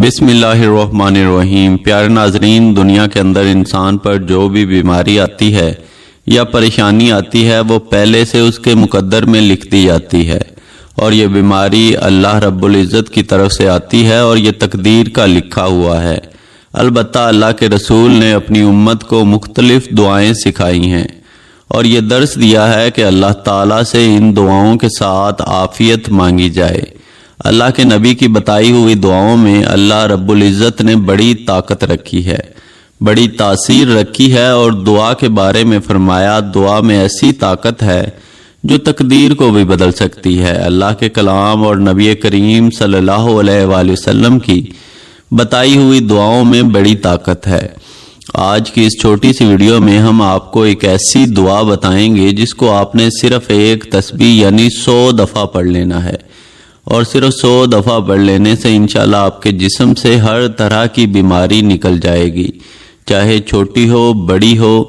بسم اللہ الرحمن الرحیم۔ پیارے ناظرین، دنیا کے اندر انسان پر جو بھی بیماری آتی ہے یا پریشانی آتی ہے وہ پہلے سے اس کے مقدر میں لکھ دی جاتی ہے، اور یہ بیماری اللہ رب العزت کی طرف سے آتی ہے اور یہ تقدیر کا لکھا ہوا ہے۔ البتہ اللہ کے رسول نے اپنی امت کو مختلف دعائیں سکھائی ہیں اور یہ درس دیا ہے کہ اللہ تعالیٰ سے ان دعاؤں کے ساتھ عافیت مانگی جائے۔ اللہ کے نبی کی بتائی ہوئی دعاؤں میں اللہ رب العزت نے بڑی طاقت رکھی ہے، بڑی تاثیر رکھی ہے، اور دعا کے بارے میں فرمایا دعا میں ایسی طاقت ہے جو تقدیر کو بھی بدل سکتی ہے۔ اللہ کے کلام اور نبی کریم صلی اللہ علیہ وآلہ وسلم کی بتائی ہوئی دعاؤں میں بڑی طاقت ہے۔ آج کی اس چھوٹی سی ویڈیو میں ہم آپ کو ایک ایسی دعا بتائیں گے جس کو آپ نے صرف ایک تسبیح یعنی 100 دفعہ پڑھ لینا ہے، اور صرف 100 دفعہ پڑھ لینے سے انشاءاللہ آپ کے جسم سے ہر طرح کی بیماری نکل جائے گی، چاہے چھوٹی ہو بڑی ہو،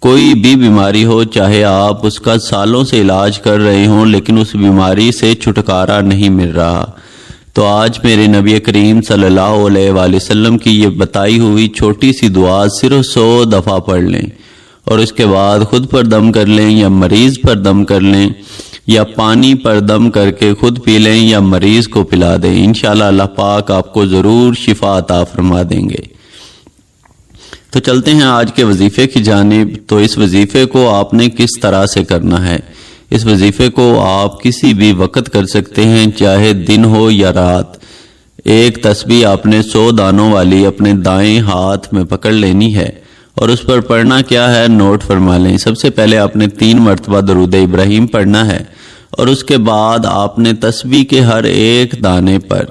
کوئی بھی بیماری ہو، چاہے آپ اس کا سالوں سے علاج کر رہے ہوں لیکن اس بیماری سے چھٹکارا نہیں مل رہا، تو آج میرے نبی کریم صلی اللہ علیہ وآلہ وسلم کی یہ بتائی ہوئی چھوٹی سی دعا صرف 100 دفعہ پڑھ لیں، اور اس کے بعد خود پر دم کر لیں یا مریض پر دم کر لیں، یا پانی پر دم کر کے خود پی لیں یا مریض کو پلا دیں۔ انشاءاللہ اللہ پاک آپ کو ضرور شفا عطا فرما دیں گے۔ تو چلتے ہیں آج کے وظیفے کی جانب۔ تو اس وظیفے کو آپ نے کس طرح سے کرنا ہے؟ اس وظیفے کو آپ کسی بھی وقت کر سکتے ہیں، چاہے دن ہو یا رات۔ ایک تسبیح آپ نے 100 دانوں والی اپنے دائیں ہاتھ میں پکڑ لینی ہے، اور اس پر پڑھنا کیا ہے نوٹ فرما لیں۔ سب سے پہلے آپ نے 3 مرتبہ درود ابراہیم پڑھنا ہے، اور اس کے بعد آپ نے تسبیح کے ہر ایک دانے پر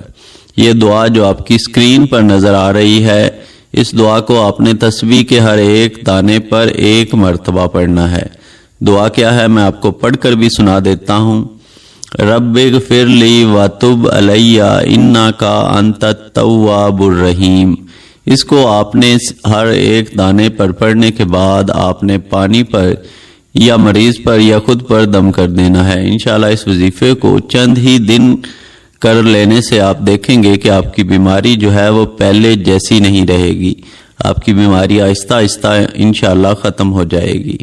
یہ دعا جو آپ کی اسکرین پر نظر آ رہی ہے، اس دعا کو آپ نے تسبیح کے ہر ایک دانے پر 1 مرتبہ پڑھنا ہے۔ دعا کیا ہے میں آپ کو پڑھ کر بھی سنا دیتا ہوں۔ رب اغفر لی وتب علی انک انت التواب الرحیم۔ اس کو آپ نے ہر ایک دانے پر پڑھنے کے بعد آپ نے پانی پر یا مریض پر یا خود پر دم کر دینا ہے۔ انشاءاللہ اس وظیفے کو چند ہی دن کر لینے سے آپ دیکھیں گے کہ آپ کی بیماری جو ہے وہ پہلے جیسی نہیں رہے گی، آپ کی بیماری آہستہ آہستہ انشاءاللہ ختم ہو جائے گی۔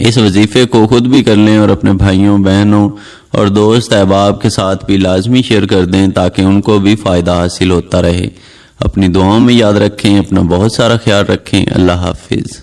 اس وظیفے کو خود بھی کر لیں اور اپنے بھائیوں بہنوں اور دوست احباب کے ساتھ بھی لازمی شیئر کر دیں تاکہ ان کو بھی فائدہ حاصل ہوتا رہے۔ اپنی دعاؤں میں یاد رکھیں، اپنا بہت سارا خیال رکھیں۔ اللہ حافظ۔